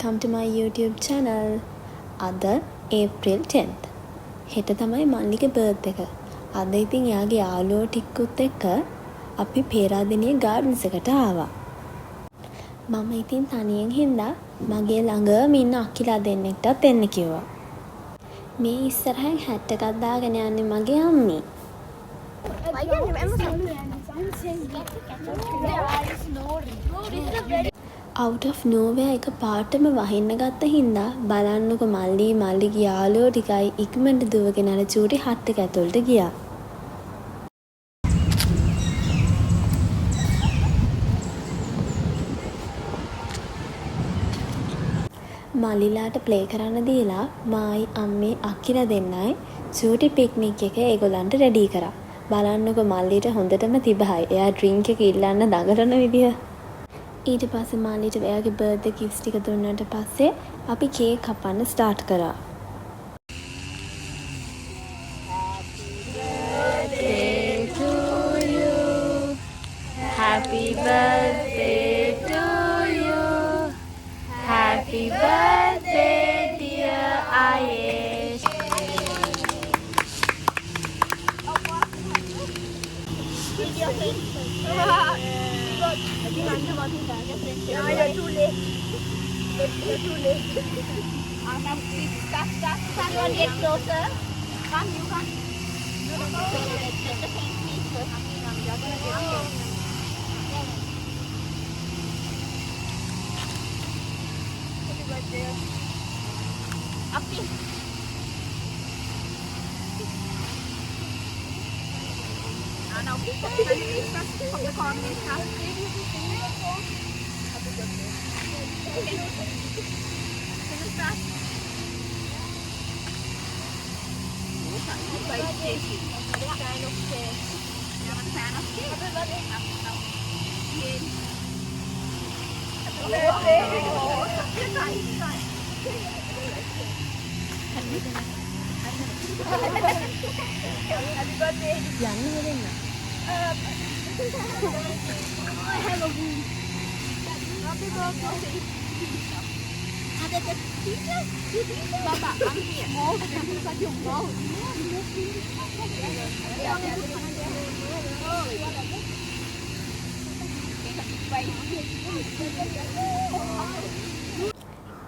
welcome to my YouTube channel. අද April 10th. හෙට තමයි මල්ලිගේ බර්ත් එක. අද ඉතින් යාගේ යාළුවෝ ටිකකුත් එක්ක අපි පේරාදෙණිය ගාඩන්ස් එකට ආවා. මම ඉතින් තනියෙන් හින්දා මගේ ළඟම ඉන්න අක්කිලා දෙන්නෙක්ටත් එන්න කිව්වා. මේ ඉස්සරහින් හැට් එකක් දාගෙන යන්නේ මගේ අම්මී. out of nowhere එක පාටම වහින්න ගත්ත හින්දා බලන්නකො මල්ලිගේ යාළුවෝ ටිකයි ඉක්මනට දුවගෙන අර චූටි හට් එක ඇතුළට ගියා. මල්ලිලාට ප්ලේ කරන්න දීලා මායි අම්මේ අක්කිලා දෙන්නයි චූටි පික්නික් එක ඒගොල්ලන්ට රෙඩි කරා. බලන්නකො මල්ලිට හොඳටම තිබහයි. එයා ඩ්‍රින්ක් එක ඉල්ලන්න දඟලන විදිය. ඊට පස්සේ මාලිට එයාගේ බර්ත්ඩේ ගිෆ්ට්ස් ටික දුන්නාට පස්සේ අපි කේක් කපන්න ස්ටාර්ට් කරා. Happy birthday to you. Happy birthday dear Ayesh. You're too late. You're too late. Now, stop. You want to get closer? Come, you come. Let the paint please first. You're going to get closer. Happy birthday. Up in. Now, please put the first of the corner. Papa, I'm here.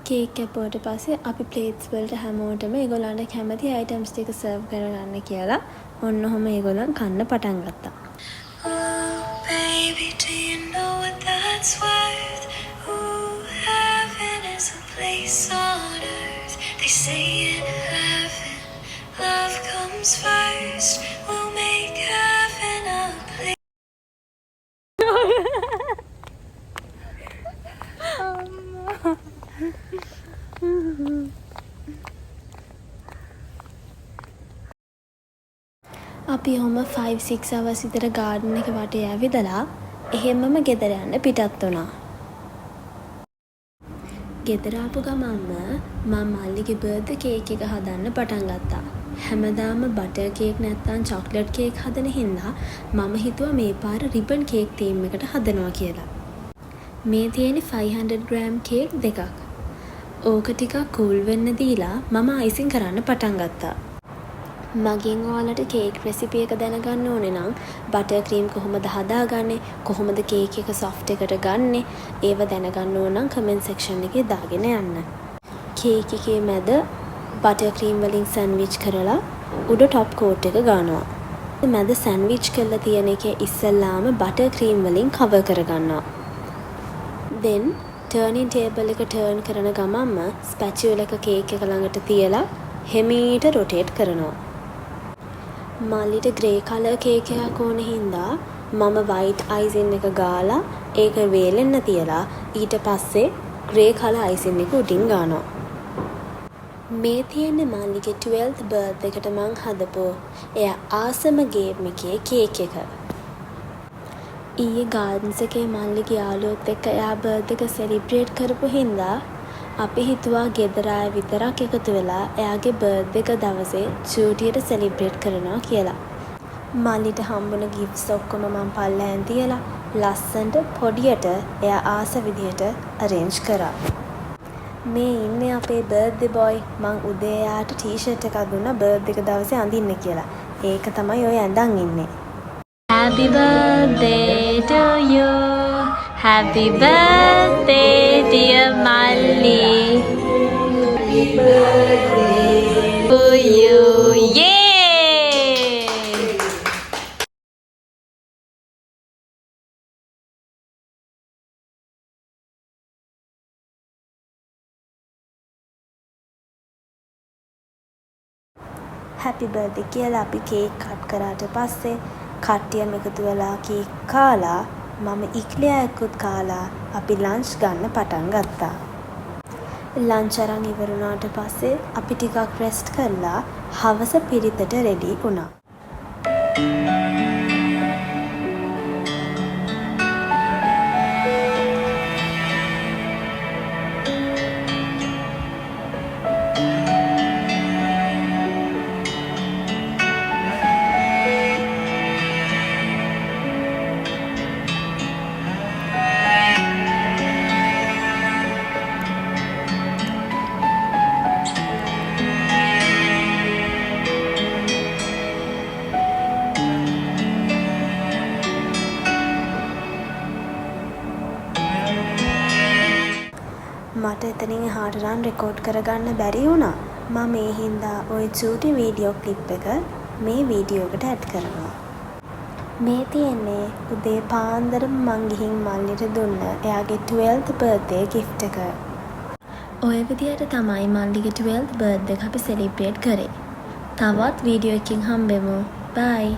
Cake කැපුවට පස්සේ අපි plates වලට හැමෝටම ඒගොල්ලන්ට කැමති items ටික serve කරගන්න කියලා ඔන්න ඔහම ඒගොල්ලන් කන්න පටන් ගත්තා. Oh, baby, do you know what that's worth? Ooh, heaven is a place on earth. They say in heaven, love comes first. We'll make heaven a place. අපි ඔහොම 5-6 hours විතර ගාඩන් එක වටේ ඇවිදලා එහෙමම ගෙදර යන්න පිටත් වුණා. ගෙදර ආපු ගමන්ම මම මල්ලිගේ බර්ත්ඩේ කේක් එක හදන්න පටන් ගත්තා. හැමදාම බටර් කේක් නැත්නම් චොක්ලට් කේක් හදන හින්දා මම හිතුවා මේ පාර රිබන් කේක් තීම් එකට හදනවා කියලා. මේ තියෙන්නේ 500 gram කේක් දෙකක්. ඕක ටිකක් කූල් වෙන්න දීලා මම අයිසින් කරන්න පටන් ගත්තා. මගෙන් ඔයාලට කේක් රෙසිපි එක දැනගන්න ඕනේ නම් බටර් ක්‍රීම් කොහොමද හදාගන්නේ, කොහොමද කේක් එක සොෆ්ට් එකට ගන්නෙ, ඒව දැනගන්න ඕන නම් කමෙන්ට් සෙක්ෂන් එකේ දාගෙන යන්න. කේක් එකේ මැද බටර් ක්‍රීම් වලින් සෑන්ඩ්විච් කරලා උඩ টপ කෝට් එක ගන්නවා. මැද සෑන්ඩ්විච් කරලා තියෙන එකේ ඉස්සෙල්ලාම බටර් ක්‍රීම් වලින් කවර් කරගන්නවා. then turning table එක turn කරන ගමන්ම ස්පැචුලා එක කේක් එක ළඟට තියලා හෙමීට රොටේට් කරනවා. මල්ලිට ග්‍රේ කලර් කේක් එකක් ඕන හින්දා මම වයිට් අයිසින් එක ගාලා ඒක වේලෙන්න තියලා ඊට පස්සේ ග්‍රේ කලර් අයිසින් එක උඩින් ගන්නවා. මේ තියෙන්නේ මල්ලිගේ 12th බර්ත්ඩේ එකට මං හදපු එයා ආසම ගේම් එකේ කේක් එක. ඊයේ ගාඩන්ස් එකේ මල්ලිගේ යාළුවොත් එක්ක එයා බර්ත්ඩේ එක සෙලිබ්‍රේට් කරපු හින්දා අපි හිතුවා ගෙදර අය විතරක් එකතු වෙලා එයාගේ බර්ත්ඩේ එක දවසේ චූටියට සෙලිබ්‍රේට් කරනවා කියලා. මල්ලිට හම්බුන ගිෆ්ට්ස් ඔක්කොම මම පල්ලෙහාන් තියලා ලස්සනට පොඩියට එයා ආස විදියට අරේන්ජ් කරා. මේ ඉන්නේ අපේ බර්ත්ඩේ බොයි. මං උදේ යාට ටී-ෂර්ට් එකක් දුන්නා බර්ත්ඩේ එක දවසේ අඳින්න කියලා. ඒක තමයි ඔය ඇඳන් ඉන්නේ. Happy birthday to you. Happy birthday dear Malli. Happy birthday to you. Yeah! Happy birthday කියලා අපි කේක් කට් කරාට පස්සේ කට්ටියම එකතු වෙලා කේක් කාලා මම ඉක්ලියා එක්කුත් කාලා අපි ලන්ච් ගන්න පටන් ගත්තා. ලන්ච් අරන් ඉවර වුණාට පස්සේ අපි ටිකක් රෙස්ට් කරලා හවස පිරිතට රෙඩි වුණා. මට එතනින් එහාට නම් රෙකෝඩ් කරගන්න බැරි වුණා. මම ඒ හින්දා ওই චූටි වීඩියෝ ක්ලිප් එක මේ වීඩියෝ එකට ඇඩ් කරනවා. මේ තියෙන්නේ උදේ පාන්දරම මං ගිහින් මල්ලිට දුන්න එයාගේ 12th birthday gift එක. ඔය විදියට තමයි මල්ලිගේ 12th birthday එක අපි සෙලිබ්‍රේට් කරේ. තවත් වීඩියෝ එකකින් හම්බෙමු. bye.